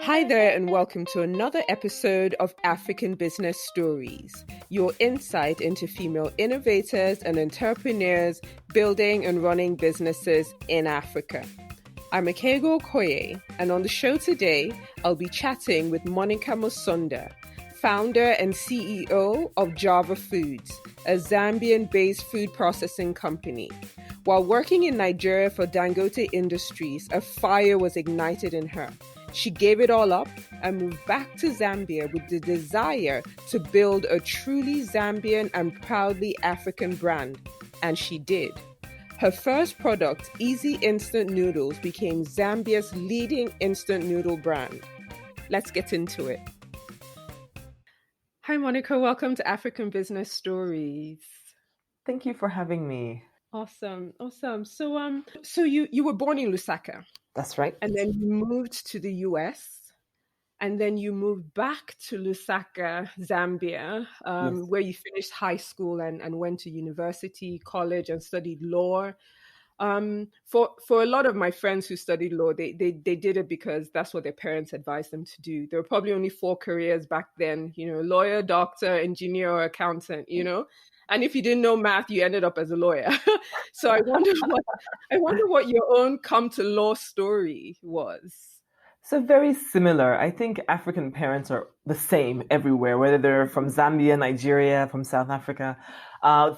Hi there, and welcome to another episode of African Business Stories, your insight into female innovators and entrepreneurs building and running businesses in Africa. I'm Akego Okoye, and on the show today, I'll be chatting with Monica Musonda, founder and CEO of Java Foods, a Zambian-based food processing company. While working in Nigeria for Dangote Industries, a fire was ignited in her. She gave it all up and moved back to Zambia with the desire to build a truly Zambian and proudly African brand. And she did. Her first product, Easy Instant Noodles, became Zambia's leading instant noodle brand. Let's get into it. Hi, Monica. Welcome to African Business Stories. Thank you for having me. Awesome. So you were born in Lusaka. That's right. And then you moved to the US, and then you moved back to Lusaka, Zambia, Yes. where you finished high school and went to university, college, and studied law. For a lot of my friends who studied law, they did it because that's what their parents advised them to do. There were probably only 4 careers back then, lawyer, doctor, engineer, or accountant, And if you didn't know math, you ended up as a lawyer. So I wonder what your own come to law story was. So very similar. I think African parents are the same everywhere, whether they're from Zambia, Nigeria, from South Africa.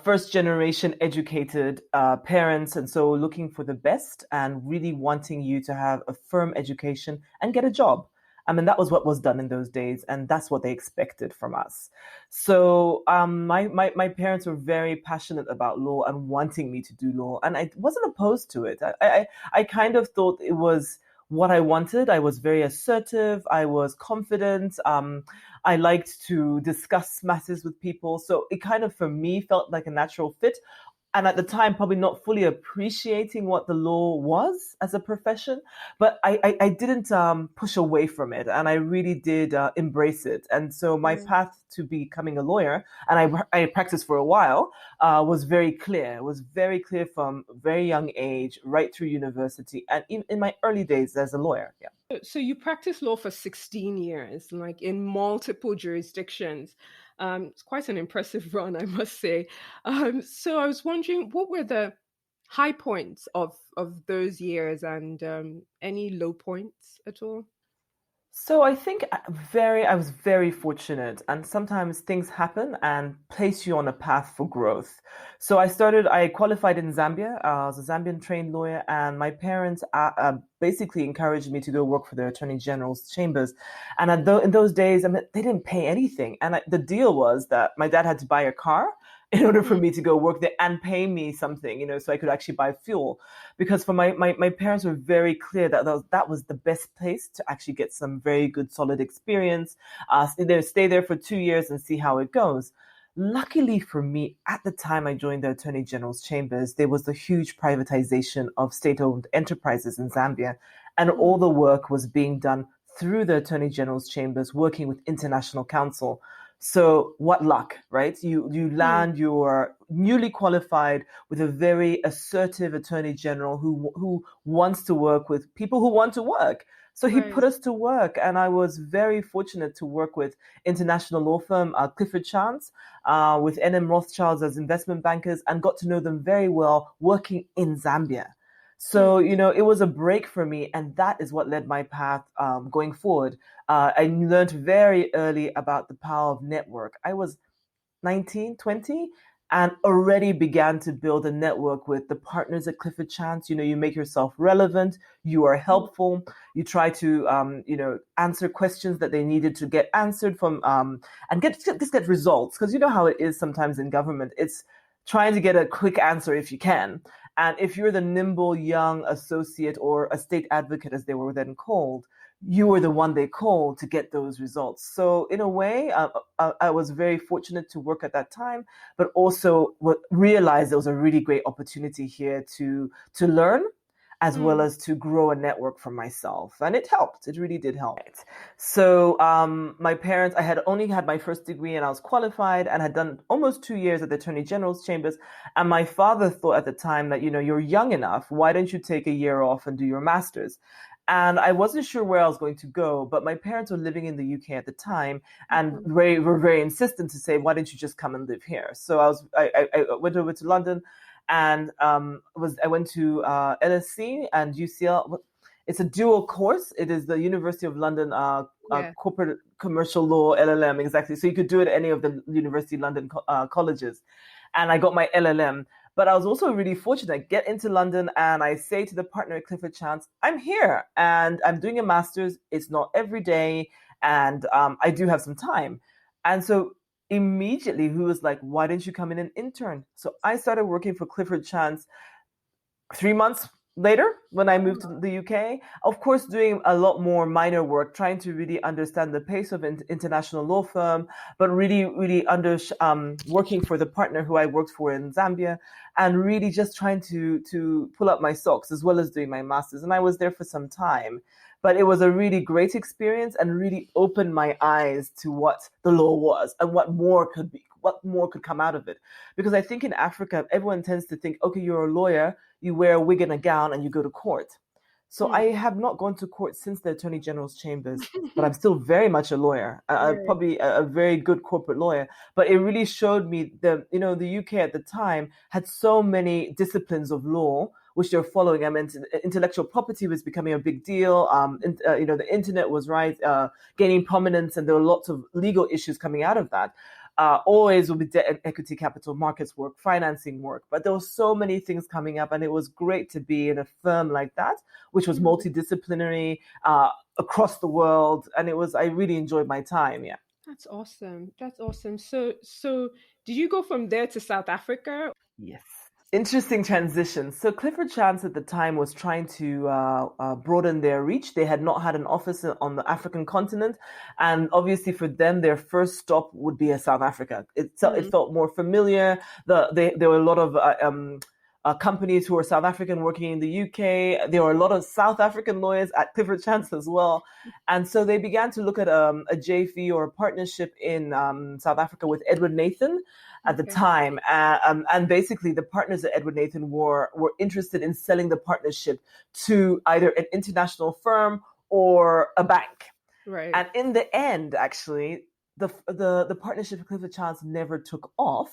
First generation educated parents, and so looking for the best and really wanting you to have a firm education and get a job. I mean, that was what was done in those days, and that's what they expected from us. So my parents were very passionate about law and wanting me to do law, and I wasn't opposed to it. I kind of thought it was what I wanted. I was very assertive. I was confident. I liked to discuss matters with people. So it kind of, for me, felt like a natural fit. And at the time, probably not fully appreciating what the law was as a profession, but I didn't push away from it, and I really did embrace it. And so my path to becoming a lawyer, and I practiced for a while, was very clear. It was very clear from a very young age, right through university, and in my early days as a lawyer. Yeah. So you practiced law for 16 years, like in multiple jurisdictions. It's quite an impressive run, I must say. So I was wondering, what were the high points of those years and any low points at all? So I think I was very fortunate, and sometimes things happen and place you on a path for growth. So I qualified in Zambia. I was a Zambian trained lawyer, and my parents basically encouraged me to go work for the Attorney General's chambers. And in those days, I mean, they didn't pay anything. And the deal was that my dad had to buy a car in order for me to go work there and pay me something, so I could actually buy fuel. Because for my parents were very clear that that was the best place to actually get some very good, solid experience. Stay there for 2 years and see how it goes. Luckily for me, at the time I joined the Attorney General's chambers, there was the huge privatization of state-owned enterprises in Zambia, and all the work was being done through the Attorney General's chambers, working with international counsel. So what luck, right? You land, you're newly qualified with a very assertive attorney general who wants to work with people who want to work. So he put us to work, and I was very fortunate to work with international law firm Clifford Chance, with NM Rothschilds as investment bankers, and got to know them very well working in Zambia. So, it was a break for me, and that is what led my path going forward. I learned very early about the power of network. I was 19, 20, and already began to build a network with the partners at Clifford Chance. You make yourself relevant, you are helpful, you try to, answer questions that they needed to get answered from, and get results. Because you know how it is sometimes in government. It's trying to get a quick answer if you can. And if you're the nimble young associate or a state advocate, as they were then called, you were the one they called to get those results. So in a way, I was very fortunate to work at that time, but also realized there was a really great opportunity here to learn, as well as to grow a network for myself. And it helped. It really did help. So my parents, I had only had my first degree and I was qualified and had done almost 2 years at the Attorney General's chambers. And my father thought at the time that, you're young enough. Why don't you take a year off and do your master's? And I wasn't sure where I was going to go, but my parents were living in the UK at the time and Mhm. were very insistent to say, why don't you just come and live here? So I went over to London and I went to LSE and UCL. It's a dual course. It is the University of London Yeah. Corporate Commercial Law LLM, exactly. So you could do it at any of the University of London colleges. And I got my LLM. But I was also really fortunate. I get into London and I say to the partner at Clifford Chance, I'm here and I'm doing a master's. It's not every day. And I do have some time. And so immediately he was like, why didn't you come in and intern? So I started working for Clifford Chance 3 months later when I moved to the UK. Of course, doing a lot more minor work, trying to really understand the pace of an international law firm, but really working for the partner who I worked for in Zambia, and really just trying to pull up my socks as well as doing my master's. And I was there for some time. But it was a really great experience and really opened my eyes to what the law was and what more could come out of it. Because I think in Africa, everyone tends to think, okay, you're a lawyer, you wear a wig and a gown and you go to court. So Hmm. I have not gone to court since the Attorney General's chambers, but I'm still very much a lawyer, Right. probably a very good corporate lawyer. But it really showed me the UK at the time had so many disciplines of law which they're following. I mean, intellectual property was becoming a big deal. The internet was gaining prominence, and there were lots of legal issues coming out of that. Always will be debt and equity capital markets work, financing work, but there were so many things coming up, and it was great to be in a firm like that, which was Mhm. multidisciplinary across the world, and I really enjoyed my time. Yeah. That's awesome. That's awesome. So did you go from there to South Africa? Yes. Interesting transition. So Clifford Chance at the time was trying to broaden their reach. They had not had an office on the African continent, and obviously for them, their first stop would be South Africa. It Mm. felt more familiar. There were a lot of companies who were South African working in the UK. There were a lot of South African lawyers at Clifford Chance as well, and so they began to look at a JV or a partnership in South Africa with Edward Nathan at the Okay. time. And basically, the partners at Edward Nathan were interested in selling the partnership to either an international firm or a bank. Right. And in the end, actually, the partnership with Clifford Chance never took off.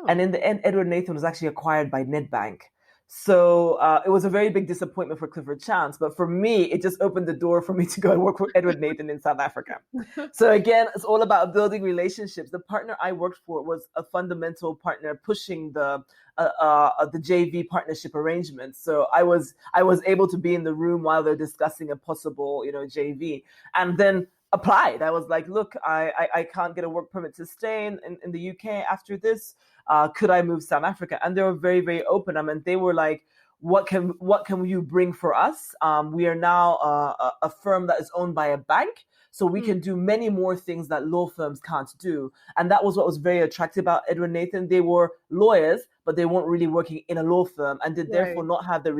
And Oh. in the end, Edward Nathan was actually acquired by Nedbank. So it was a very big disappointment for Clifford Chance. But for me, it just opened the door for me to go and work with Edward Nathan in South Africa. So again, it's all about building relationships. The partner I worked for was a fundamental partner pushing the JV partnership arrangement. So I was able to be in the room while they're discussing a possible JV, and then applied. I was like, look, I can't get a work permit to stay in the UK after this. Could I move to South Africa? And they were very, very open. I mean, they were like, what can you bring for us? We are now a firm that is owned by a bank. So we Mm. can do many more things that law firms can't do. And that was what was very attractive about Edward Nathan. They were lawyers, but they weren't really working in a law firm and did therefore Right. not have the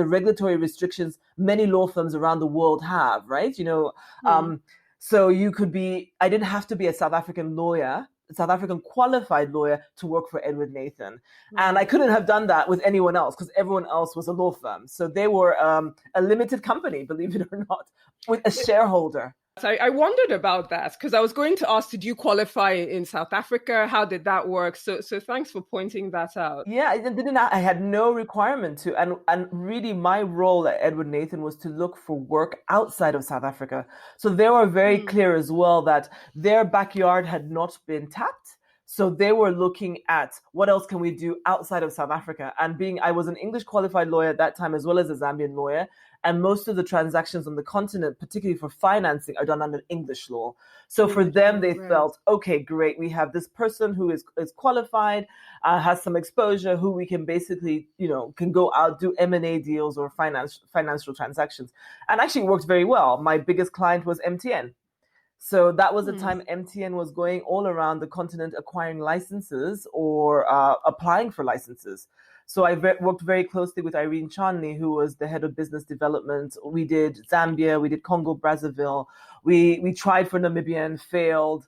regulatory restrictions many law firms around the world have, right? Mm. So I didn't have to be a South African qualified lawyer to work for Edward Nathan. And I Right. couldn't have done that with anyone else because everyone else was a law firm. So they were a limited company, believe it or not, with a shareholder. So I wondered about that because I was going to ask, did you qualify in South Africa? How did that work? So thanks for pointing that out. Yeah, I had no requirement to, and really my role at Edward Nathan was to look for work outside of South Africa. So they were very Mm. clear as well that their backyard had not been tapped. So they were looking at what else can we do outside of South Africa. And I was an English qualified lawyer at that time as well as a Zambian lawyer. And most of the transactions on the continent, particularly for financing, are done under English law. So for English them, law, they right. felt, okay, great. We have this person who is qualified, has some exposure, who we can basically, can go out, do M&A deals or financial transactions. And actually worked very well. My biggest client was MTN. So that was the Hmm. time MTN was going all around the continent acquiring licenses or applying for licenses. So I worked very closely with Irene Chanley, who was the head of business development. We did Zambia, we did Congo, Brazzaville. We tried for Namibia and failed.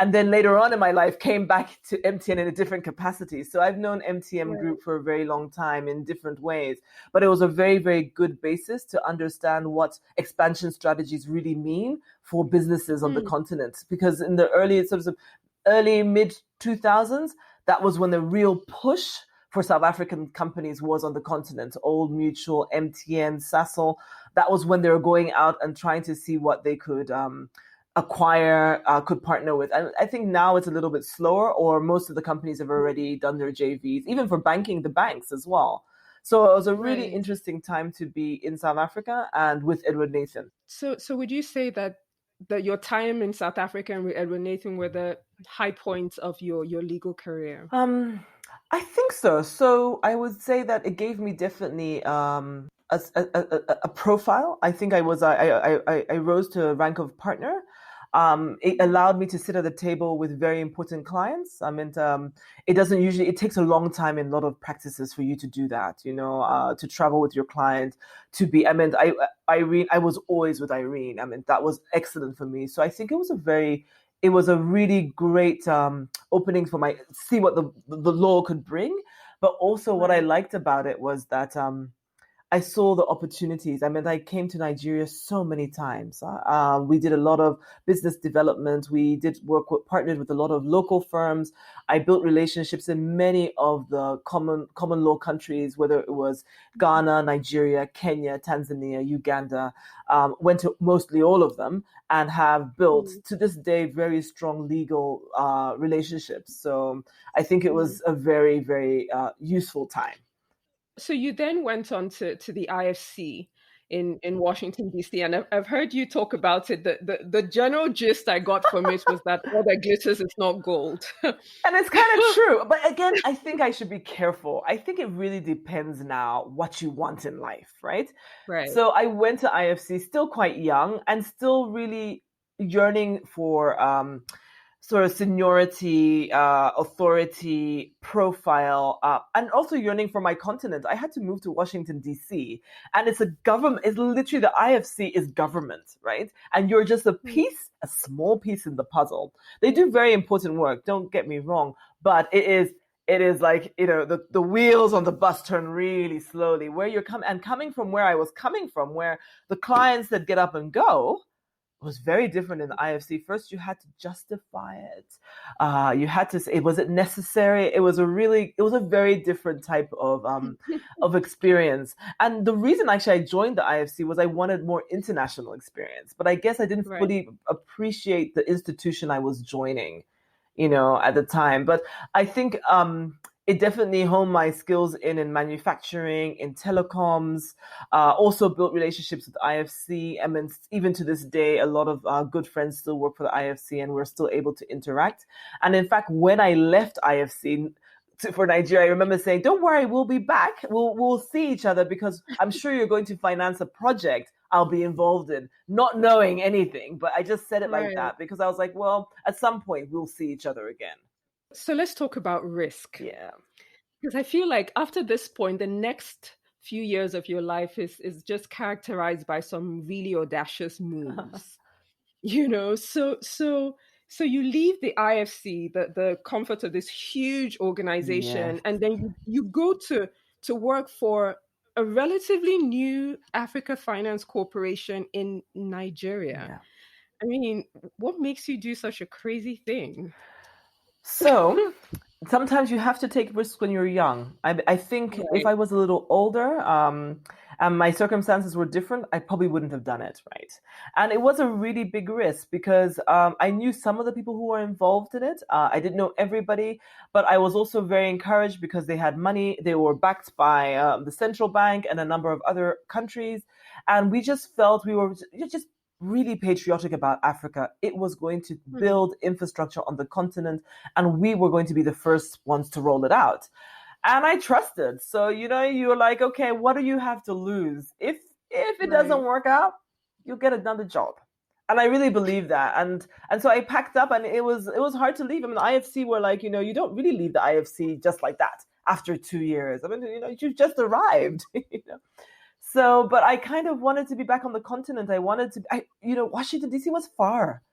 And then later on in my life came back to MTN in a different capacity. So I've known MTN Right. Group for a very long time in different ways, but it was a very, very good basis to understand what expansion strategies really mean for businesses on the Mm. continent. Because in the early mid 2000s, that was when the real push for South African companies was on the continent. Old Mutual, MTN, Sasol. That was when they were going out and trying to see what they could acquire, could partner with. And I think now it's a little bit slower, or most of the companies have already done their JVs, even for banking, the banks as well. So it was a really Right. interesting time to be in South Africa and with Edward Nathan. So would you say that your time in South Africa and with Edward Nathan were the high points of your legal career? Um, I think so. So I would say that it gave me definitely a profile. I think I rose to a rank of partner. It allowed me to sit at the table with very important clients. I mean, it doesn't usually. It takes a long time in a lot of practices for you to do that. To travel with your client, to be. I mean, Irene. I was always with Irene. I mean, that was excellent for me. So I think it was a really great opening for my see what the law could bring. But also, what I Right. liked about it was that I saw the opportunities. I mean, I came to Nigeria so many times. We did a lot of business development. We did partnered with a lot of local firms. I built relationships in many of the common law countries, whether it was Ghana, Nigeria, Kenya, Tanzania, Uganda. Went to mostly all of them and have built Mm. to this day very strong legal relationships. So I think it Mm. was a very, very useful time. So you then went on to the IFC in Washington D.C. and I've heard you talk about it. The general gist I got from it was that all that glitters is not gold. And it's kind of true. But again, I think I should be careful. I think it really depends now what you want in life, right? Right. So I went to IFC still quite young and still really yearning for sort of seniority, authority, profile, and also yearning for my continent. I had to move to Washington, D.C., and it's a government, it's literally the IFC is government, right? And you're just Mm. a small piece in the puzzle. They do very important work, don't get me wrong, but it is like, the wheels on the bus turn really slowly. Coming from where I was coming from, where the clients that get up and go, was very different in the IFC. First, you had to justify it. You had to say, was it necessary? It was a very different type of experience. And the reason actually I joined the IFC was I wanted more international experience. But I guess I didn't Right. fully appreciate the institution I was joining, at the time. But I think it definitely honed my skills in manufacturing, in telecoms. Also built relationships with IFC. I mean, even to this day, a lot of good friends still work for the IFC, and we're still able to interact. And in fact, when I left IFC for Nigeria, I remember saying, "Don't worry, we'll be back. We'll see each other because I'm sure you're going to finance a project I'll be involved in," not knowing anything. But I just said it like Right. that because I was like, "Well, at some point we'll see each other again." So let's talk about risk. Yeah. Because I feel like after this point, the next few years of your life is just characterized by some really audacious moves. So you leave the IFC, the comfort of this huge organization, Yes. and then you go to work for a relatively new Africa Finance Corporation in Nigeria. Yeah. I mean, what makes you do such a crazy thing? So sometimes you have to take risks when you're young. I think if Right. I was a little older, and my circumstances were different, I probably wouldn't have done it, right? And it was a really big risk because I knew some of the people who were involved in it. I didn't know everybody, but I was also very encouraged because they had money. They were backed by the central bank and a number of other countries, and we just felt we were just really patriotic about Africa. It was going to Hmm. build infrastructure on the continent, and we were going to be the first ones to roll it out. And I trusted. So, you're like, okay, what do you have to lose? If it doesn't Right. work out, you'll get another job. And I really believe that. And so I packed up, and it was hard to leave. I mean, the IFC were like, you don't really leave the IFC just like that after 2 years. I mean, you just arrived. So, but I kind of wanted to be back on the continent. I wanted to, Washington D.C. was far.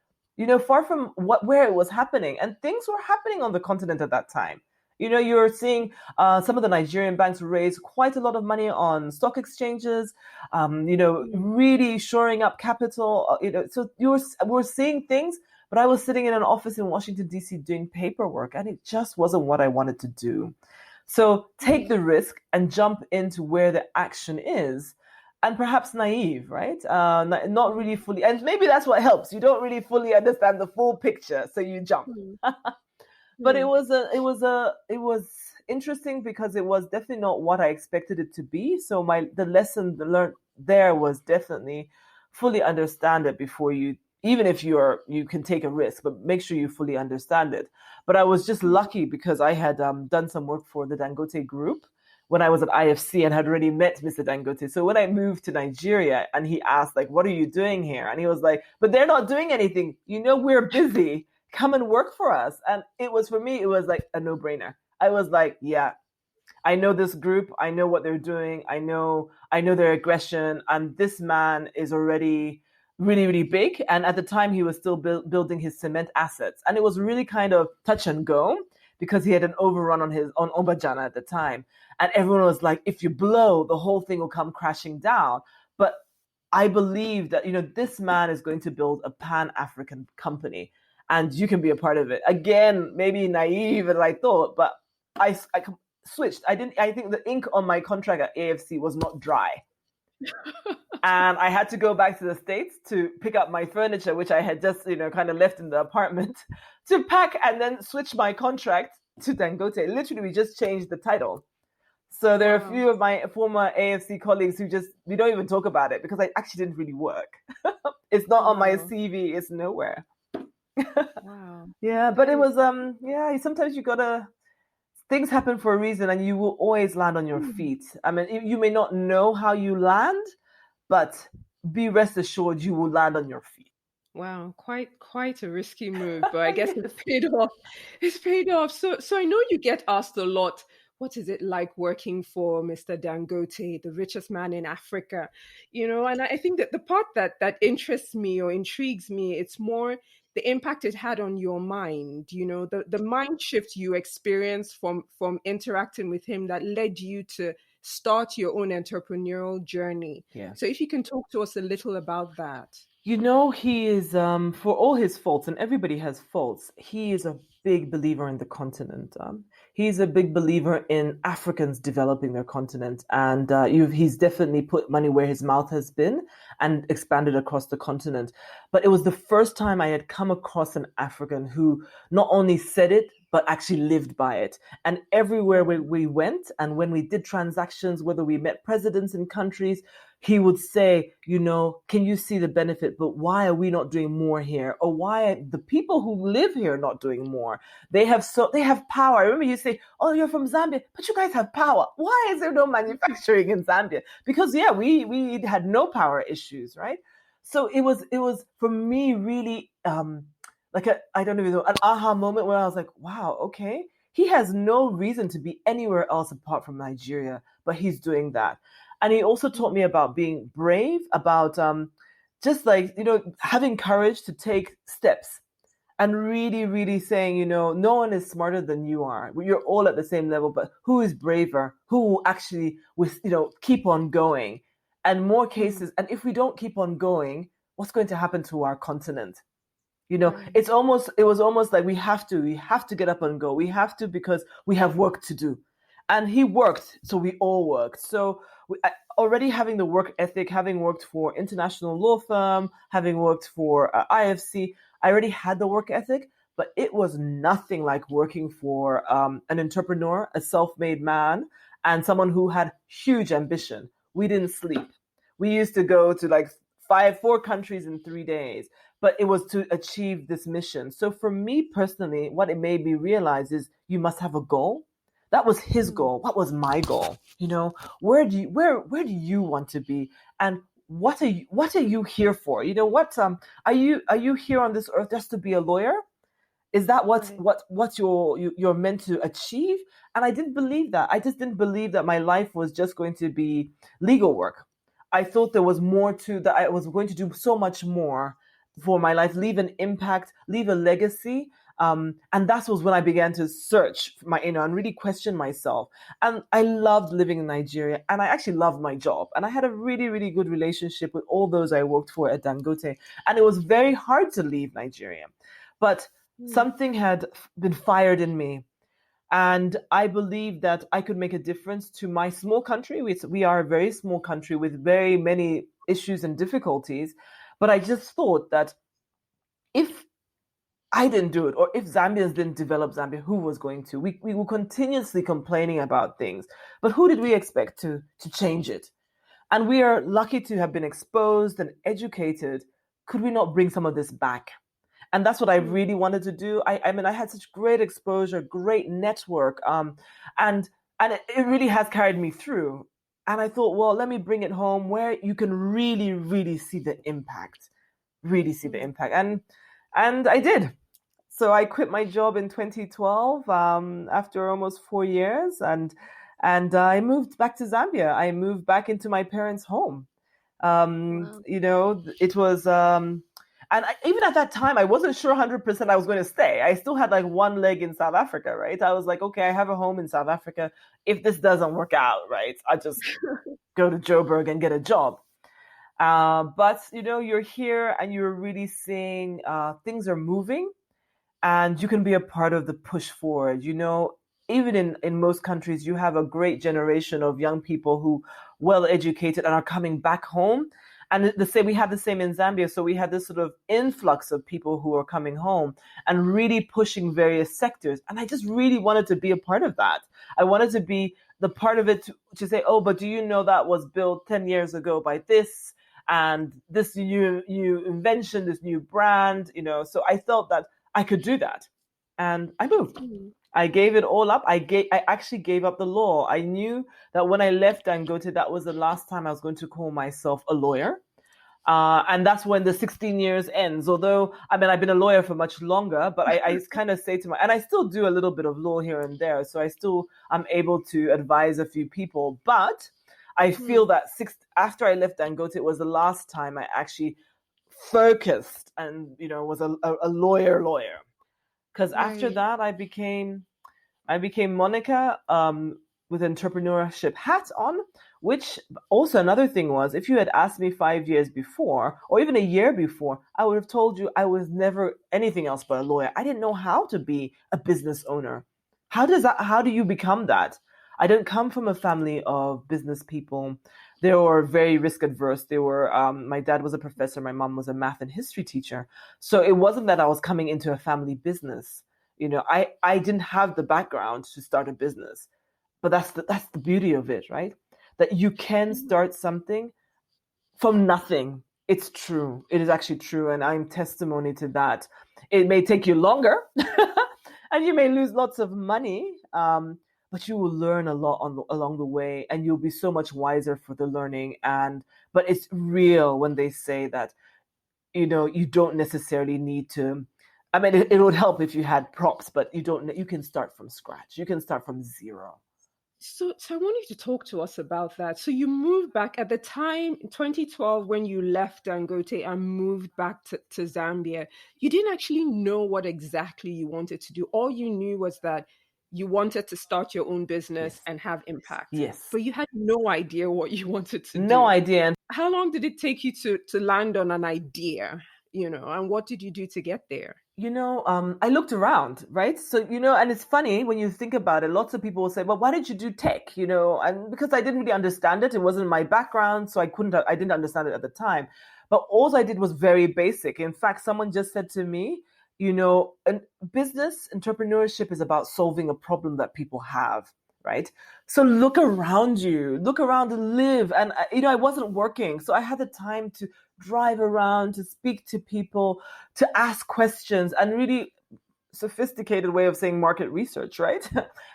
far from where it was happening. And things were happening on the continent at that time. You're seeing some of the Nigerian banks raise quite a lot of money on stock exchanges, really shoring up capital. So we're seeing things, but I was sitting in an office in Washington, D.C. doing paperwork, and it just wasn't what I wanted to do. So take the risk and jump into where the action is. And perhaps naive, right? Not really fully, and maybe that's what helps. You don't really fully understand the full picture, so you jump. But it was interesting because it was definitely not what I expected it to be. So the lesson learned there was definitely fully understand it before you, even if you can take a risk, but make sure you fully understand it. But I was just lucky because I had done some work for the Dangote Group when I was at IFC and had already met Mr. Dangote. So when I moved to Nigeria and he asked, like, what are you doing here? And he was like, but they're not doing anything. We're busy. Come and work for us. And for me, it was like a no-brainer. I was like, yeah, I know this group. I know what they're doing. I know their aggression. And this man is already really, really big. And at the time, he was still building his cement assets. And it was really kind of touch and go because he had an overrun on Obajana at the time. And everyone was like, if you blow, the whole thing will come crashing down. But I believe that, this man is going to build a Pan-African company and you can be a part of it. Again, maybe naive as I thought, but I switched. I think the ink on my contract at AFC was not dry. And I had to go back to the States to pick up my furniture, which I had just, kind of left in the apartment, to pack and then switch my contract to Dangote. Literally, we just changed the title. So there are a few of my former AFC colleagues who we don't even talk about it because I actually didn't really work. It's not on my CV. It's nowhere. Wow. Yeah, but it was, sometimes things happen for a reason and you will always land on your feet. I mean, you may not know how you land, but be rest assured you will land on your feet. Wow, quite a risky move, but I guess it's paid off. It's paid off. So I know you get asked a lot, what is it like working for Mr. Dangote, the richest man in Africa? And I think that the part that interests me or intrigues me, it's more the impact it had on your mind, the mind shift you experienced from interacting with him that led you to start your own entrepreneurial journey. Yeah. So if you can talk to us a little about that. He is, for all his faults, and everybody has faults, he is a big believer in the continent. He's a big believer in Africans developing their continent. And he's definitely put money where his mouth has been and expanded across the continent. But it was the first time I had come across an African who not only said it, but actually lived by it. And everywhere we went, and when we did transactions, whether we met presidents in countries, he would say, can you see the benefit? But why are we not doing more here? Or why are the people who live here not doing more? They have power. I remember you say, oh, you're from Zambia, but you guys have power. Why is there no manufacturing in Zambia? Because we had no power issues, right? So it was for me really I don't even know, an aha moment where I was like, wow, okay. He has no reason to be anywhere else apart from Nigeria, but he's doing that. And he also taught me about being brave, about just having courage to take steps and really, really saying, no one is smarter than you are. You're all at the same level, but who is braver? Who will actually, keep on going? And more cases, and if we don't keep on going, what's going to happen to our continent? It was almost like we have to get up and go. We have to because we have work to do. And he worked, so we all worked. So already having the work ethic, having worked for international law firm, having worked for IFC, I already had the work ethic, but it was nothing like working for an entrepreneur, a self-made man, and someone who had huge ambition. We didn't sleep. We used to go to 4 countries in 3 days, but it was to achieve this mission. So for me personally, what it made me realize is you must have a goal. That was his goal. What was my goal? Where do you want to be? And what are you here for? Are you here on this earth just to be a lawyer? Is that what you're meant to achieve? And I didn't believe that. I just didn't believe that my life was just going to be legal work. I thought there was more to that. I was going to do so much more for my life, leave an impact, leave a legacy. And that was when I began to search for my, and really question myself. And I loved living in Nigeria, and I actually loved my job. And I had a really, really good relationship with all those I worked for at Dangote. And it was very hard to leave Nigeria. But something had been fired in me. And I believe that I could make a difference to my small country. We are a very small country with very many issues and difficulties. But I just thought that if I didn't do it, or if Zambians didn't develop Zambia, who was going to? We were continuously complaining about things, but who did we expect to change it? And we are lucky to have been exposed and educated. Could we not bring some of this back? And that's what I really wanted to do. I mean, I had such great exposure, great network, and it really has carried me through. And I thought, well, let me bring it home where you can really, really see the impact, and I did. So I quit my job in 2012 after almost 4 years, and I moved back to Zambia. I moved back into my parents' home. Wow. It was, even at that time, I wasn't sure 100% I was going to stay. I still had like one leg in South Africa, right? I was like, okay, I have a home in South Africa. If this doesn't work out, right, I just go to Joburg and get a job. But you're here and you're really seeing things are moving, and you can be a part of the push forward. Even in most countries, you have a great generation of young people who well educated and are coming back home. And we had the same in Zambia. So we had this sort of influx of people who are coming home and really pushing various sectors. And I just really wanted to be a part of that. I wanted to be the part of it to say, oh, but do you know that was built 10 years ago by this and this new invention, this new brand, So I felt that I could do that. And I moved. I gave it all up. I actually gave up the law. I knew that when I left Dangote, that was the last time I was going to call myself a lawyer. And that's when the 16 years ends. Although, I mean, I've been a lawyer for much longer, but I kind of say and I still do a little bit of law here and there. So I'm able to advise a few people. But I feel that after I left Dangote, it was the last time I actually focused and, was a lawyer. Because after that, I became Monica with entrepreneurship hat on, which also another thing was, if you had asked me 5 years before, or even a year before, I would have told you I was never anything else but a lawyer. I didn't know how to be a business owner. How do you become that? I didn't come from a family of business people. They were very risk adverse. My dad was a professor. My mom was a math and history teacher. So it wasn't that I was coming into a family business. I didn't have the background to start a business, but that's the beauty of it, right? That you can start something from nothing. It's true. It is actually true. And I'm testimony to that. It may take you longer and you may lose lots of money. But you will learn a lot along the way, and you'll be so much wiser for the learning. But it's real when they say that, you don't necessarily need to. I mean, it would help if you had props, but you don't. You can start from scratch. You can start from zero. So I want you to talk to us about that. So you moved back at the time, 2012, when you left Dangote and moved back to Zambia. You didn't actually know what exactly you wanted to do. All you knew was that you wanted to start your own business and have impact. Yes. But you had no idea what you wanted to do. No idea. How long did it take you to land on an idea, and what did you do to get there? I looked around, right? So, and it's funny when you think about it, lots of people will say, well, why did you do tech? And because I didn't really understand it, it wasn't my background. So I didn't understand it at the time. But all I did was very basic. In fact, someone just said to me, business entrepreneurship is about solving a problem that people have, right? So look around and live. And, I wasn't working. So I had the time to drive around, to speak to people, to ask questions, and really sophisticated way of saying market research, right?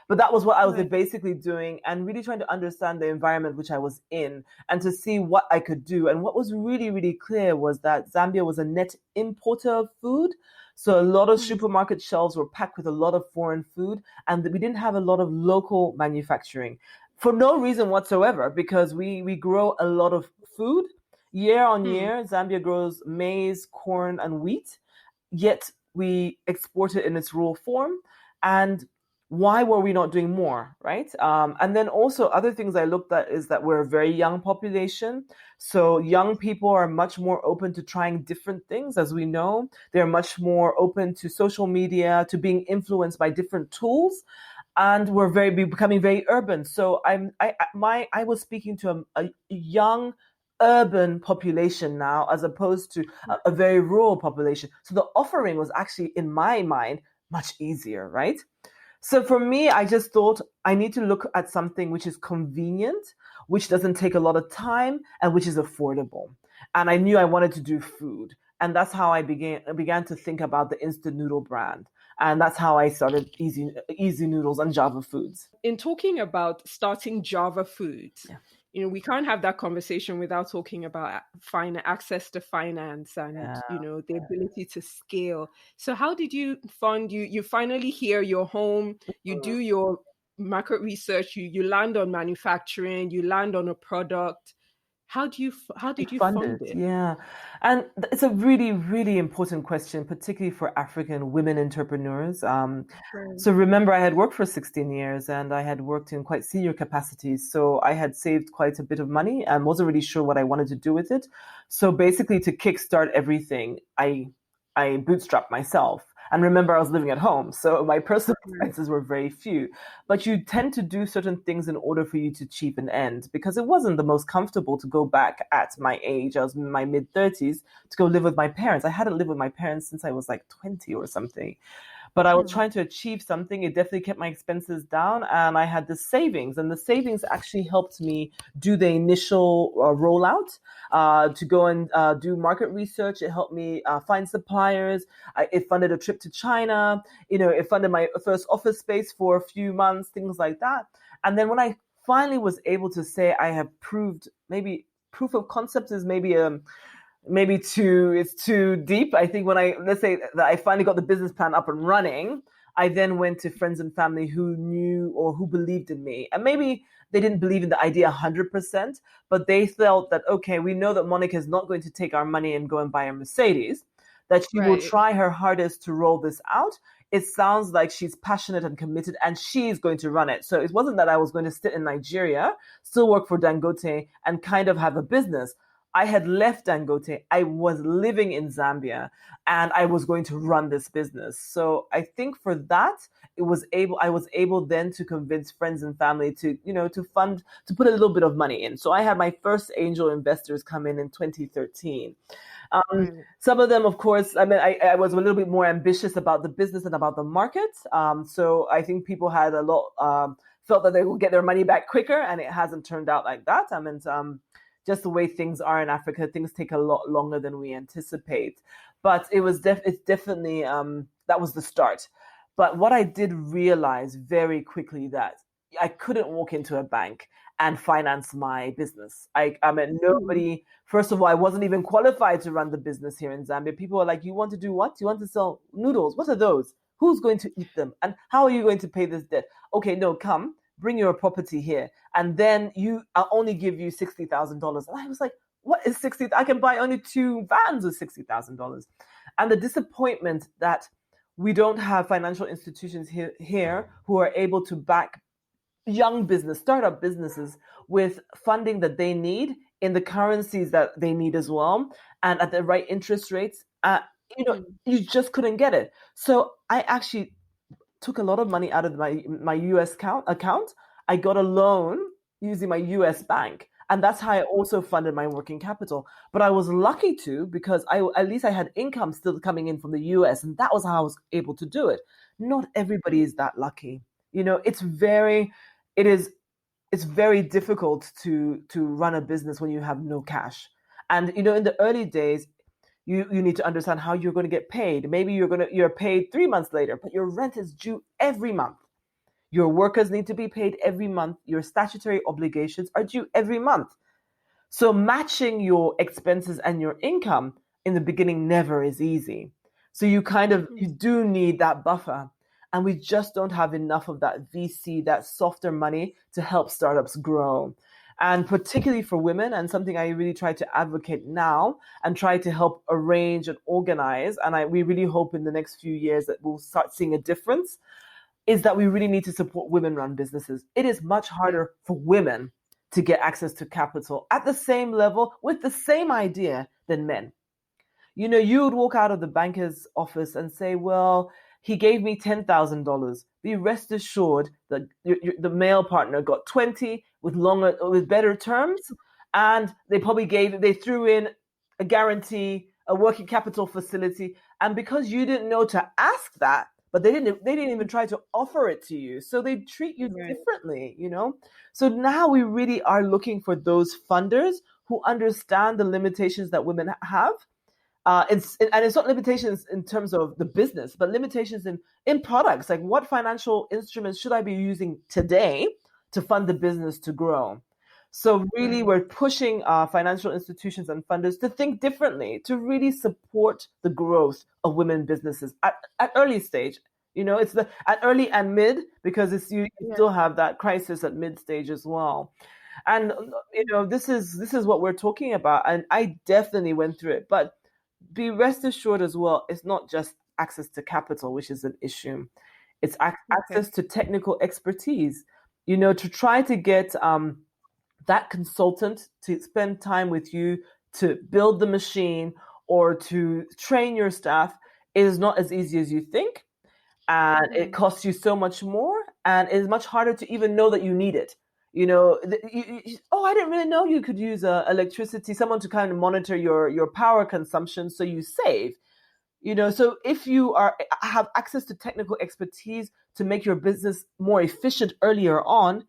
But that was what I was basically doing, and really trying to understand the environment which I was in and to see what I could do. And what was really, really clear was that Zambia was a net importer of food. So a lot of supermarket shelves were packed with a lot of foreign food, and we didn't have a lot of local manufacturing for no reason whatsoever, because we grow a lot of food. Year on Hmm. year, Zambia grows maize, corn, and wheat, yet we export it in its raw form. And why were we not doing more, right? And then also other things I looked at is that we're a very young population. So young people are much more open to trying different things, as we know. They're much more open to social media, to being influenced by different tools, and we're becoming very urban. So I was speaking to a young urban population now, as opposed to a very rural population. So the offering was actually, in my mind, much easier, right? So for me, I just thought I need to look at something which is convenient, which doesn't take a lot of time, and which is affordable. And I knew I wanted to do food. And that's how I began to think about the instant noodle brand. And that's how I started Easy Noodles and Java Foods. In talking about starting Java Foods, Yeah. we can't have that conversation without talking about access to finance and, Yeah. the ability to scale. So how did you fund you finally hear your home, you do your market research, you land on manufacturing, you land on a product. How did you fund Funded, it? yeah. And it's a really, really important question, particularly for African women entrepreneurs. Right. So remember, I had worked for 16 years and I had worked in quite senior capacities. So I had saved quite a bit of money and wasn't really sure what I wanted to do with it. So basically, to kickstart everything, I bootstrapped myself. And remember, I was living at home, so my personal Right. expenses were very few. But you tend to do certain things in order for you to achieve an end, because it wasn't the most comfortable to go back at my age. I was in my mid 30s to go live with my parents. I hadn't lived with my parents since I was like 20 or something. But I was Hmm. trying to achieve something. It definitely kept my expenses down, and I had the savings, and the savings actually helped me do the initial rollout, to go and do market research. It helped me find suppliers. It funded a trip to China. It funded my first office space for a few months, things like that. And then when I finally was able to say I have proved, maybe proof of concept is maybe it's too deep. I think when let's say that I finally got the business plan up and running, I then went to friends and family who knew or who believed in me. And maybe they didn't believe in the idea 100%, but they felt that, okay, we know that Monica is not going to take our money and go and buy a Mercedes, that she will Right. try her hardest to roll this out. It sounds like she's passionate and committed and she's going to run it. So it wasn't that I was going to sit in Nigeria, still work for Dangote, and kind of have a business. I had left Dangote. I was living in Zambia and I was going to run this business. So I think for that, I was able then to convince friends and family to, to put a little bit of money in. So I had my first angel investors come in 2013. Right. Some of them, of course, I mean, I was a little bit more ambitious about the business and about the market. So I think people had a lot, felt that they would get their money back quicker, and it hasn't turned out like that. I mean, just the way things are in Africa, things take a lot longer than we anticipate. But it's definitely, that was the start. But what I did realize very quickly that I couldn't walk into a bank and finance my business. I mean, Hmm. nobody, first of all, I wasn't even qualified to run the business here in Zambia. People are like, you want to do what? You want to sell noodles? What are those? Who's going to eat them? And how are you going to pay this debt? Okay, no, come, bring your property here. And then I'll only give you $60,000. And I was like, what is 60? I can buy only 2 vans with $60,000. And the disappointment that we don't have financial institutions here who are able to back startup businesses with funding that they need in the currencies that they need as well, and at the right interest rates. You just couldn't get it. So I actually took a lot of money out of my US account. I got a loan using my US bank. And that's how I also funded my working capital. But I was lucky to, because at least I had income still coming in from the US, and that was how I was able to do it. Not everybody is that lucky. It is it's very difficult to run a business when you have no cash. And in the early days, you need to understand how you're going to get paid. Maybe you're paid 3 months later, but your rent is due every month. Your workers need to be paid every month. Your statutory obligations are due every month. So matching your expenses and your income in the beginning never is easy. So you do need that buffer. And we just don't have enough of that VC, that softer money to help startups grow. and particularly for women, and something I really try to advocate now and try to help arrange and organize. And we really hope in the next few years that we'll start seeing a difference, is that we really need to support women-run businesses. It is much harder for women to get access to capital at the same level with the same idea than men. You would walk out of the banker's office and say, well, he gave me $10,000. Be rest assured that the male partner got 20 with better terms, and they threw in a guarantee, a working capital facility, and because you didn't know to ask that, but they didn't even try to offer it to you, so they treat you differently. So now we really are looking for those funders who understand the limitations that women have. And it's not limitations in terms of the business, but limitations in products. Like, what financial instruments should I be using today to fund the business to grow? So really, we're pushing financial institutions and funders to think differently, to really support the growth of women businesses at early stage. It's at early and mid, because you still have that crisis at mid stage as well. And this is what we're talking about, and I definitely went through it. But be rest assured as well, it's not just access to capital, which is an issue. It's access to technical expertise, to try to get that consultant to spend time with you to build the machine or to train your staff is not as easy as you think. And it costs you so much more, and it's much harder to even know that you need it. I didn't really know you could use electricity, someone to kind of monitor your power consumption so you save. So if you have access to technical expertise to make your business more efficient earlier on,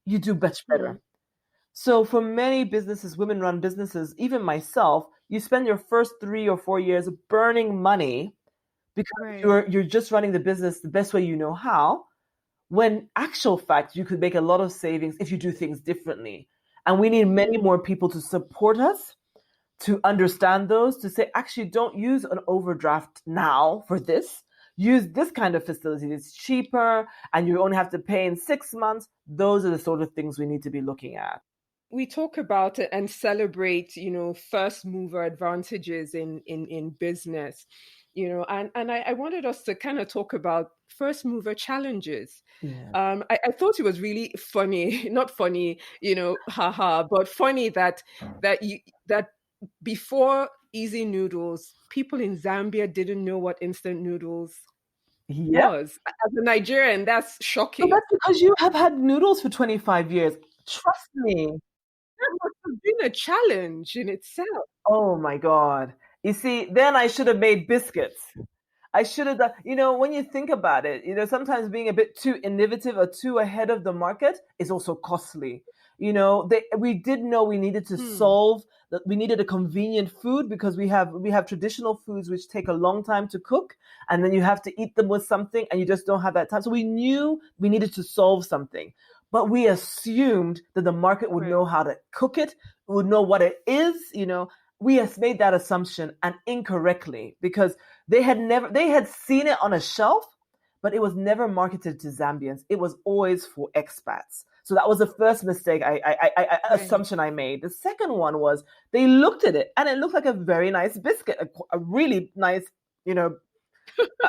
you do much better. So for many businesses, women-run businesses, even myself, you spend your first 3 or 4 years burning money because you're just running the business the best way you know how, when actual fact you could make a lot of savings if you do things differently. And we need many more people to support us, to understand those, to say, actually, don't use an overdraft now for this. Use this kind of facility. It's cheaper and you only have to pay in 6 months. Those are the sort of things we need to be looking at. We talk about it and celebrate, first mover advantages in business, and I wanted us to kind of talk about first mover challenges. I thought it was really funny, not funny, haha, but funny that before Easy Noodles, people in Zambia didn't know what instant noodles was. As a Nigerian, that's shocking. So that's because you have had noodles for 25 years. Trust me. That must have been a challenge in itself. Oh my God. You see, then I should have made biscuits. I should have done, when you think about it, sometimes being a bit too innovative or too ahead of the market is also costly. We did know we needed to solve that. We needed a convenient food because we have traditional foods which take a long time to cook, and then you have to eat them with something and you just don't have that time. So we knew we needed to solve something, but we assumed that the market would know how to cook it, would know what it is. We have made that assumption, and incorrectly, because they had seen it on a shelf, but it was never marketed to Zambians. It was always for expats. So that was the first mistake assumption I made. The second one was they looked at it and it looked like a very nice biscuit, a really nice, and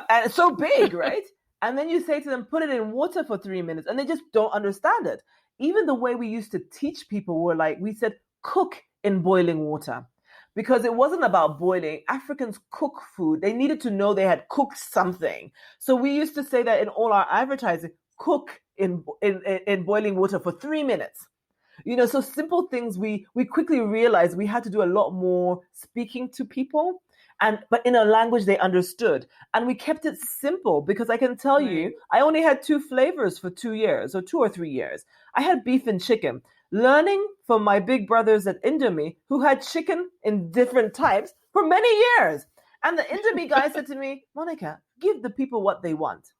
it's so big, right? And then you say to them, put it in water for 3 minutes, and they just don't understand it. Even the way we used to teach people we said, cook in boiling water. Because it wasn't about boiling. Africans cook food. They needed to know they had cooked something. So we used to say that in all our advertising, cook in boiling water for 3 minutes. So simple things we quickly realized we had to do a lot more speaking to people, but in a language they understood. And we kept it simple, because I can tell you, I only had 2 flavors for 2 years, or 2 or 3 years. I had beef and chicken. Learning from my big brothers at Indomie, who had chicken in different types for many years. And the Indomie guy said to me, Monica, give the people what they want.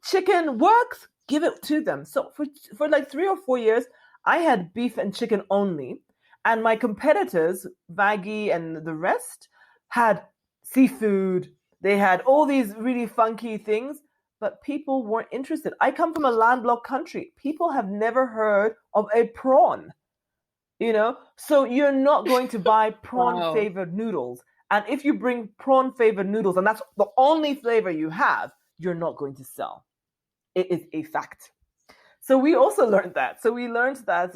Chicken works, give it to them. So for like 3 or 4 years, I had beef and chicken only. And my competitors, Vaggie and the rest, had seafood. They had all these really funky things, but people weren't interested. I come from a landlocked country. People have never heard of a prawn. So you're not going to buy prawn Wow. flavored noodles. And if you bring prawn flavored noodles and that's the only flavor you have, you're not going to sell. It is a fact. So we also learned that. So we learned that,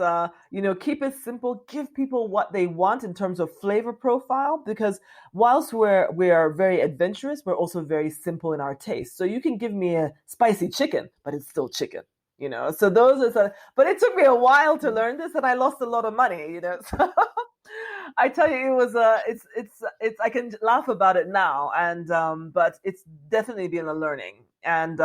keep it simple, give people what they want in terms of flavor profile, because whilst we are very adventurous, we're also very simple in our taste. So you can give me a spicy chicken, but it's still chicken. So but it took me a while to learn this, and I lost a lot of money. So I tell you, it was it's I can laugh about it now, and but it's definitely been a learning, and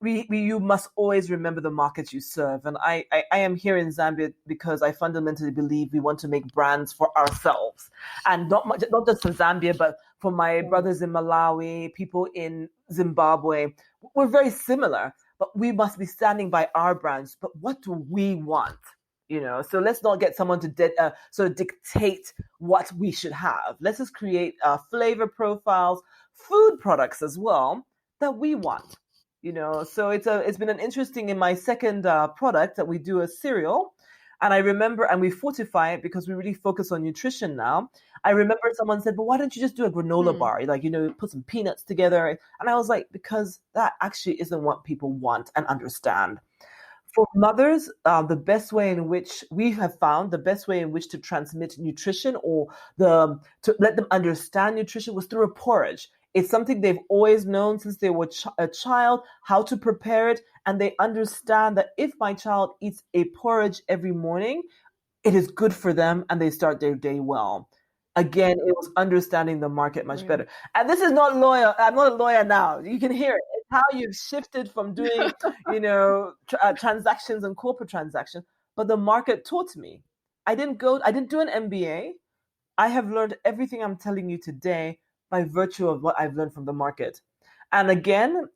you must always remember the market you serve, and I am here in Zambia because I fundamentally believe we want to make brands for ourselves, and not just for Zambia, but for my brothers in Malawi, people in Zimbabwe. We're very similar. But we must be standing by our brands. But what do we want? So let's not get someone to sort of dictate what we should have. Let's just create flavor profiles, food products as well that we want. So it's been an interesting in my second product that we do a cereal. And I remember, and we fortify it because we really focus on nutrition now. I remember someone said, but why don't you just do a granola bar? Like, put some peanuts together. And I was like, because that actually isn't what people want and understand. For mothers, the best way in which we have found the best way in which to transmit nutrition or to let them understand nutrition was through a porridge. It's something they've always known since they were a child, how to prepare it. And they understand that if my child eats a porridge every morning, it is good for them and they start their day well. Again, it was understanding the market much better. And this is not lawyer. I'm not a lawyer now. You can hear it. It's how you've shifted from doing, transactions and corporate transactions. But the market taught me. I didn't do an MBA. I have learned everything I'm telling you today by virtue of what I've learned from the market. And again,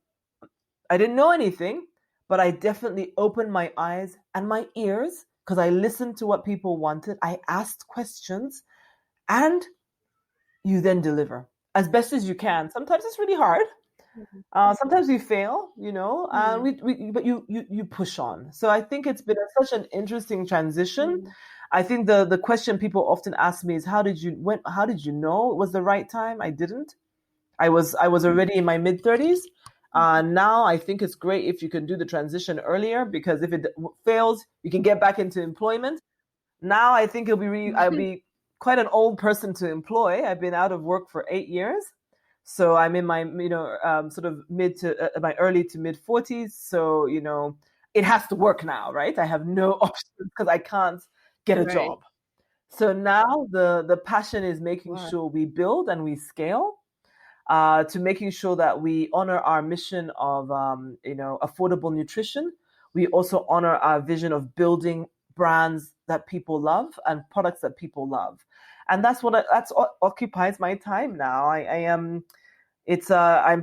I didn't know anything, but I definitely opened my eyes and my ears because I listened to what people wanted. I asked questions, and you then deliver as best as you can. Sometimes it's really hard. Sometimes we fail, but you push on. So I think it's been such an interesting transition. I think the question people often ask me is how did you know it was the right time? I didn't. I was already in my mid-30s. Now I think it's great if you can do the transition earlier, because if it fails, you can get back into employment. Now I think I'll be quite an old person to employ. I've been out of work for 8 years. So I'm in my, sort of my early to mid 40s. So, it has to work now, right? I have no options because I can't get a job. So now the passion is making sure we build and we scale, to making sure that we honor our mission of, affordable nutrition. We also honor our vision of building brands that people love and products that people love. And that's what occupies my time now. I'm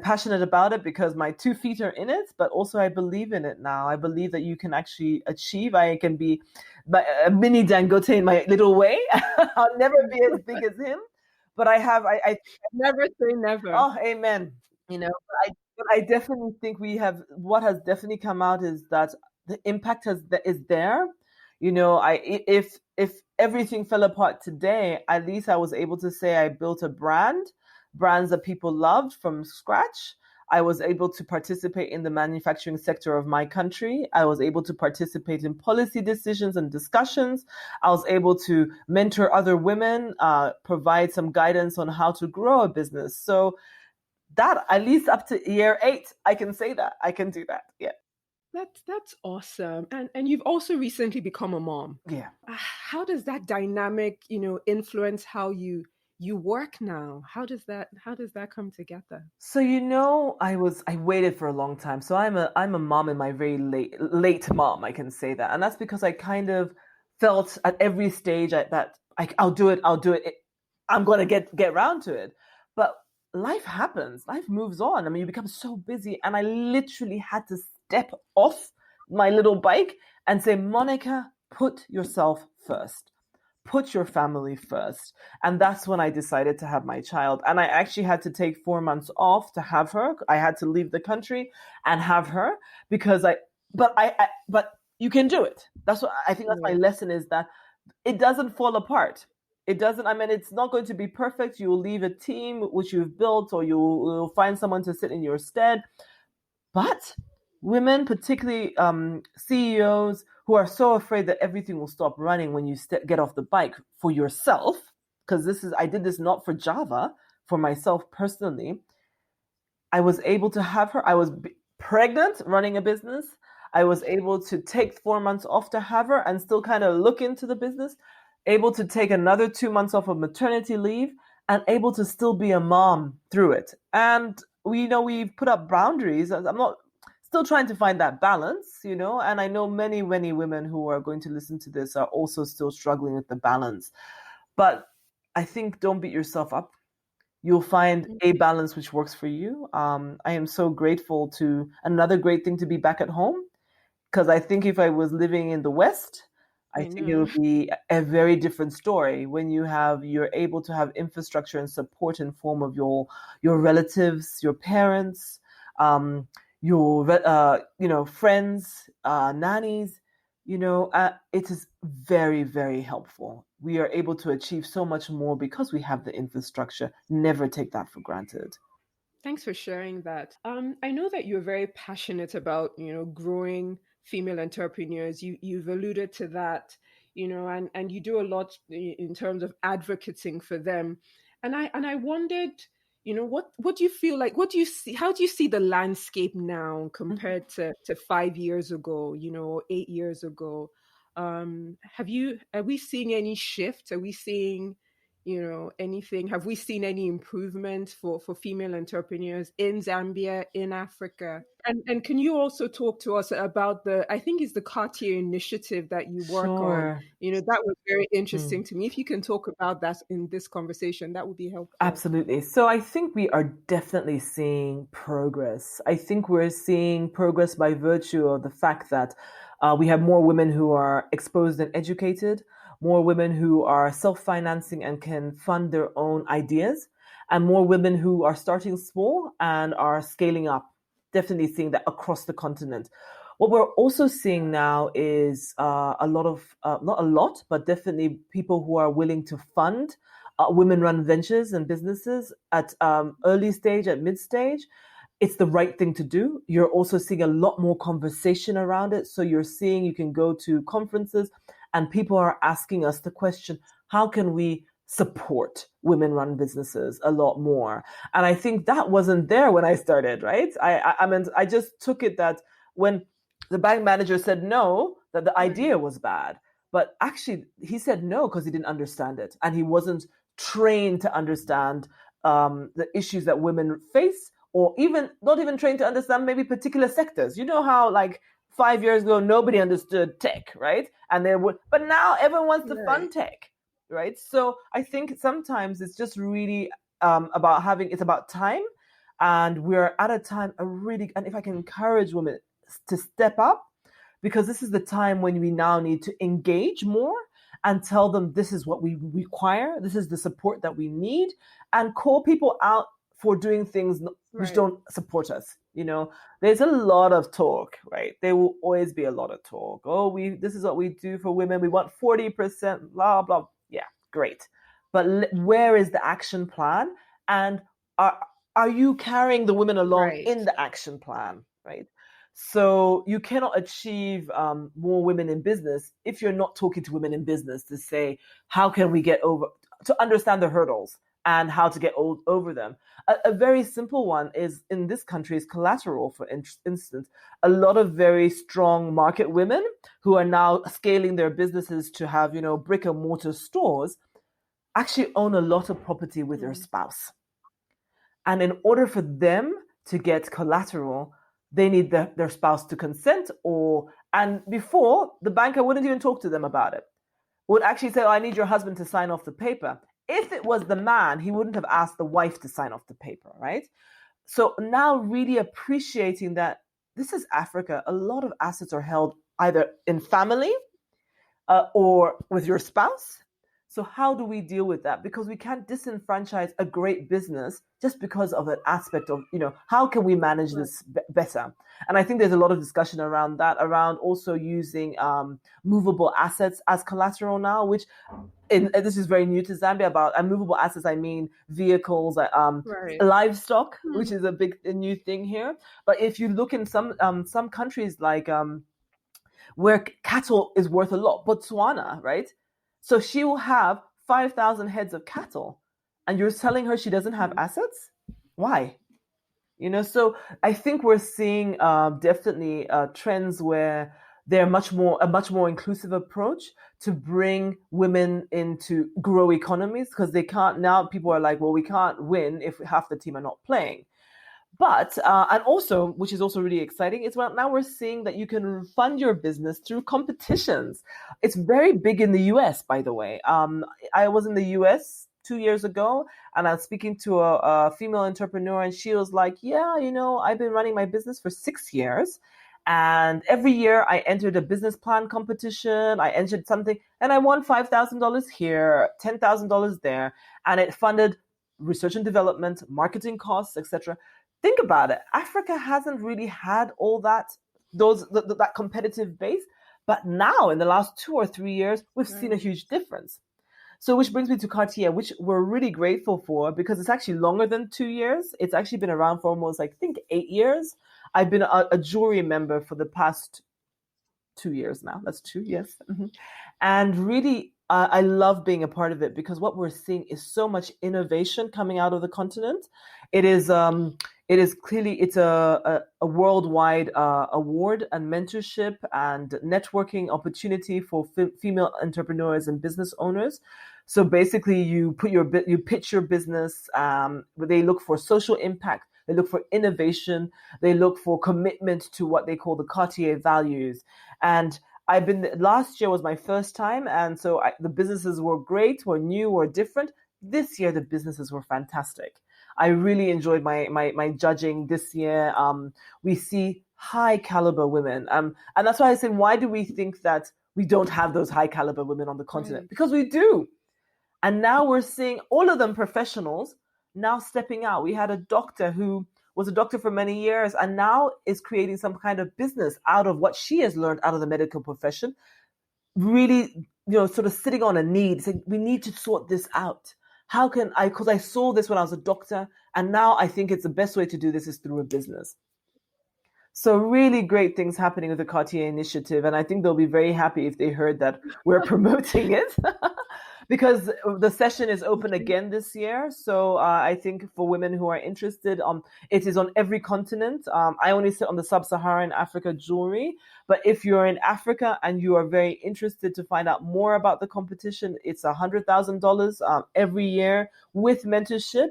passionate about it because my 2 feet are in it, but also I believe in it now. I believe that you can actually achieve. I can be a mini Dangote in my little way. I'll never be as big as him, but I never say never. Oh, amen. But I definitely think what has definitely come out is that the impact is there. If everything fell apart today, at least I was able to say I built a brands that people loved from scratch. I was able to participate in the manufacturing sector of my country. I was able to participate in policy decisions and discussions. I was able to mentor other women, provide some guidance on how to grow a business. So that, at least up to year 8, I can say that. I can do that. Yeah. That's awesome. And you've also recently become a mom. Yeah. How does that dynamic, influence how you work now? How does that come together? So I waited for a long time. So I'm a mom in my very late mom, I can say that. And that's because I kind of felt at every stage that I'll do it. I'm going to get around to it. But life happens. Life moves on. I mean, you become so busy, and I literally had to step off my little bike and say, Monica, put yourself first. Put your family first. And that's when I decided to have my child. And I actually had to take 4 months off to have her. I had to leave the country and have her because but you can do it. That's what I think. That's my lesson, is that it doesn't fall apart. It doesn't, I mean, it's not going to be perfect. You'll leave a team which you've built, or you'll find someone to sit in your stead. But women, particularly CEOs, who are so afraid that everything will stop running when you get off the bike for yourself, because I did this not for Java, for myself personally. I was able to have her. I was pregnant, running a business. I was able to take 4 months off to have her and still kind of look into the business, able to take another 2 months off of maternity leave, and able to still be a mom through it. And we've put up boundaries. I'm not still trying to find that balance, and I know many, many women who are going to listen to this are also still struggling with the balance. But I think don't beat yourself up. You'll find a balance which works for you. I am so grateful to another great thing to be back at home, because I think if I was living in the West, I think it would be a very different story when you're able to have infrastructure and support in form of your relatives, your parents, your friends, nannies. It is very, very helpful. We are able to achieve so much more because we have the infrastructure. Never take that for granted. Thanks for sharing that. I know that you're very passionate about, growing female entrepreneurs. You've alluded to that, and you do a lot in terms of advocating for them. And I wondered, what do you feel like? What do you see? How do you see the landscape now compared to 5 years ago? 8 years ago? Are we seeing any shift? Are we seeing anything? Have we seen any improvement for female entrepreneurs in Zambia, in Africa? And can you also talk to us about I think it's the Cartier initiative that you work on? Sure. That was very interesting to me. If you can talk about that in this conversation, that would be helpful. Absolutely. So I think we are definitely seeing progress. I think we're seeing progress by virtue of the fact that we have more women who are exposed and educated, more women who are self-financing and can fund their own ideas, and more women who are starting small and are scaling up. Definitely seeing that across the continent. What we're also seeing now is a lot of, not a lot, but definitely people who are willing to fund women-run ventures and businesses at early stage, at mid-stage. It's the right thing to do. You're also seeing a lot more conversation around it. So you're seeing you can go to conferences and people are asking us the question, how can we support women-run businesses a lot more? And I think that wasn't there when I started, right? I mean, I just took it that when the bank manager said no, that the idea was bad. But actually, he said no because he didn't understand it. And he wasn't trained to understand the issues that women face, or even not even trained to understand maybe particular sectors. You know how like 5 years ago, nobody understood tech, right? But now everyone wants to fund tech, right? So I think sometimes it's just really it's about time. And we're at a time, and if I can encourage women to step up, because this is the time when we now need to engage more and tell them this is what we require, this is the support that we need, and call people out for doing things which don't support us. There's a lot of talk, right? There will always be a lot of talk. Oh, this is what we do for women. We want 40%, blah, blah. Yeah, great. But where is the action plan? And are you carrying the women along in the action plan, right? So you cannot achieve more women in business if you're not talking to women in business to say, how can we to understand the hurdles and how to get over them. A very simple one is, in this country, is collateral, for instance. A lot of very strong market women who are now scaling their businesses to have, brick and mortar stores actually own a lot of property with their spouse. And in order for them to get collateral, they need their spouse to consent, and before, the banker wouldn't even talk to them about it. Would actually say, I need your husband to sign off the paper. If it was the man, he wouldn't have asked the wife to sign off the paper, right? So now really appreciating that this is Africa. A lot of assets are held either in family or with your spouse. So how do we deal with that? Because we can't disenfranchise a great business just because of an aspect of, how can we manage this better? And I think there's a lot of discussion around that, around also using movable assets as collateral now, which this is very new to Zambia. About movable assets, I mean vehicles, livestock, which is a new thing here. But if you look in some countries like where cattle is worth a lot, Botswana, right? So she will have 5,000 heads of cattle, and you're telling her she doesn't have assets? Why? So I think we're seeing definitely trends where they're a much more inclusive approach to bring women into grow economies, because they can't now. People are like, well, we can't win if half the team are not playing. But and also, which is also really exciting, is now we're seeing that you can fund your business through competitions. It's very big in the US, by the way. I was in the US 2 years ago, and I was speaking to a female entrepreneur, and she was like, "Yeah, I've been running my business for 6 years, and every year I entered a business plan competition. I entered something, and I won $5,000 here, $10,000 there, and it funded research and development, marketing costs, etc." Think about it. Africa hasn't really had all that competitive base, but now in the last 2 or 3 years, we've seen a huge difference. So, which brings me to Cartier, which we're really grateful for, because it's actually longer than 2 years. It's actually been around for almost, I think, 8 years. I've been a jury member for the past 2 years now. That's 2, yes. Mm-hmm. And really, I love being a part of it, because what we're seeing is so much innovation coming out of the continent. It is clearly, it's a worldwide award and mentorship and networking opportunity for female entrepreneurs and business owners. So basically, you pitch your business. They look for social impact. They look for innovation. They look for commitment to what they call the Cartier values. And last year was my first time. And so the businesses were great, were new, were different. This year, the businesses were fantastic. I really enjoyed my judging this year. We see high caliber women. And that's why I said, why do we think that we don't have those high caliber women on the continent? Right. Because we do. And now we're seeing all of them professionals now stepping out. We had a doctor who was a doctor for many years and now is creating some kind of business out of what she has learned out of the medical profession. Really, sort of sitting on a need, saying, we need to sort this out. How can I, because I saw this when I was a doctor, and now I think it's the best way to do this is through a business. So really great things happening with the Cartier initiative. And I think they'll be very happy if they heard that we're promoting it. Because the session is open again this year. So I think for women who are interested, it is on every continent. I only sit on the Sub-Saharan Africa jewelry. But if you're in Africa and you are very interested to find out more about the competition, it's $100,000 every year with mentorship,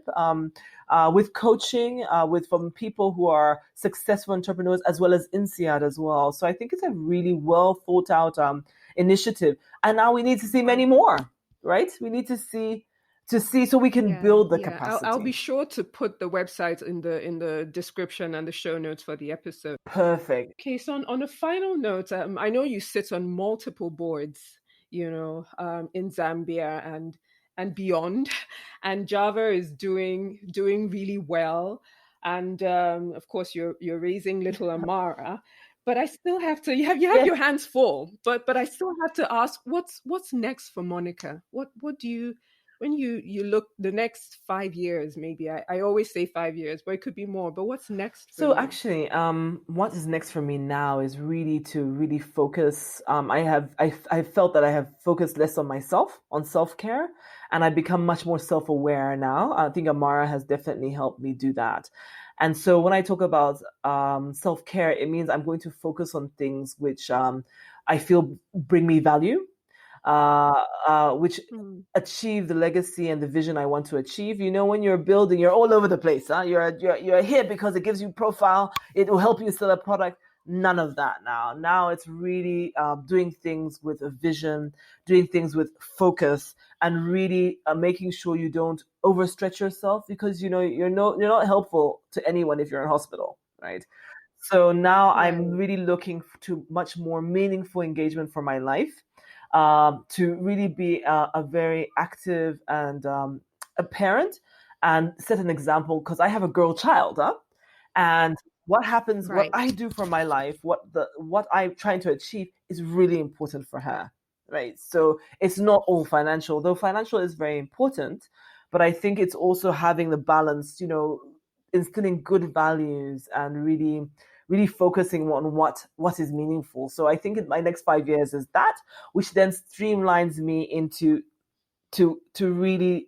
with coaching, from people who are successful entrepreneurs, as well as INSEAD as well. So I think it's a really well thought out initiative. And now we need to see many more. Right? We need to see so we can build the capacity. I'll be sure to put the website in the description and the show notes for the episode. Perfect. Okay, so on a final note, I know you sit on multiple boards, in Zambia and beyond, and Java is doing really well, and of course you're raising little Amara. But I still have to. You have your hands full. But I still have to ask, what's next for Monica? What do you, when you look the next 5 years? Maybe I always say 5 years, but it could be more. But what's next? For you? Actually, what is next for me now is really to focus. I felt that I have focused less on myself, on self-care, and I've become much more self-aware now. I think Amara has definitely helped me do that. And so when I talk about self-care, it means I'm going to focus on things which I feel bring me value, which achieve the legacy and the vision I want to achieve. When you're building, you're all over the place. Huh? You're here because it gives you profile. It will help you sell a product. None of that now. Now it's really doing things with a vision, doing things with focus, and really making sure you don't overstretch yourself, because you're not helpful to anyone if you're in hospital, right? So now I'm really looking to much more meaningful engagement for my life. to really be a very active and a parent and set an example because I have a girl child, huh? And what happens, what Right. I do for my life, what I'm trying to achieve is really important for her, right? So it's not all financial, though financial is very important, but I think it's also having the balance, instilling good values and really focusing on what is meaningful. So I think in my next 5 years is that, which then streamlines me into to really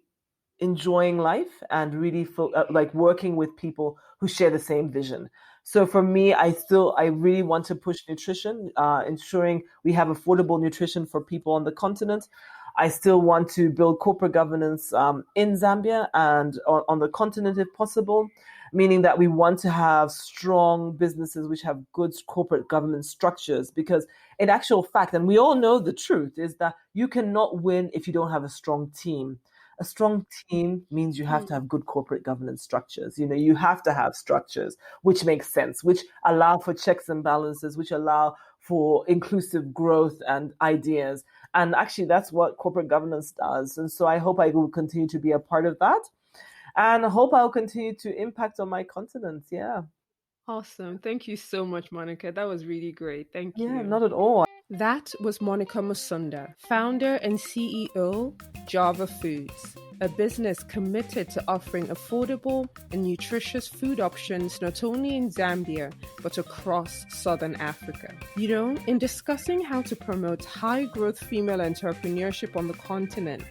enjoying life and really like working with people who share the same vision. So for me, I really want to push nutrition, ensuring we have affordable nutrition for people on the continent. I still want to build corporate governance in Zambia and on the continent if possible, meaning that we want to have strong businesses which have good corporate governance structures. Because in actual fact, and we all know the truth, is that you cannot win if you don't have a strong team. A strong team means you have to have good corporate governance structures. You have to have structures which make sense, which allow for checks and balances, which allow for inclusive growth and ideas. And actually, that's what corporate governance does. And so I hope I will continue to be a part of that. And I hope I'll continue to impact on my continent. Yeah. Awesome. Thank you so much, Monica. That was really great. Thank Yeah, you. not at all. That was Monica Musonda, founder and CEO, Java Foods, a business committed to offering affordable and nutritious food options not only in Zambia, but across Southern Africa. In discussing how to promote high-growth female entrepreneurship on the continent,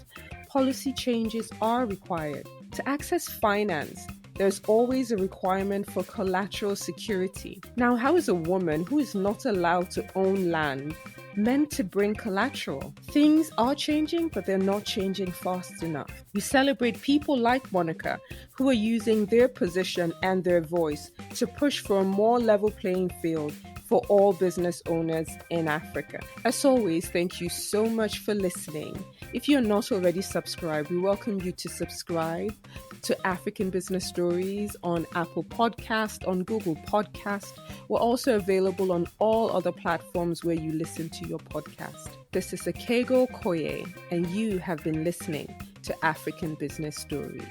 policy changes are required. To access finance, there's always a requirement for collateral security. Now, how is a woman who is not allowed to own land meant to bring collateral? Things are changing, but they're not changing fast enough. We celebrate people like Monica who are using their position and their voice to push for a more level playing field for all business owners in Africa. As always, thank you so much for listening. If you're not already subscribed, we welcome you to subscribe to African Business Stories on Apple Podcast, on Google Podcast. We're also available on all other platforms where you listen to your podcast. This is Akego Koye, and you have been listening to African Business Stories.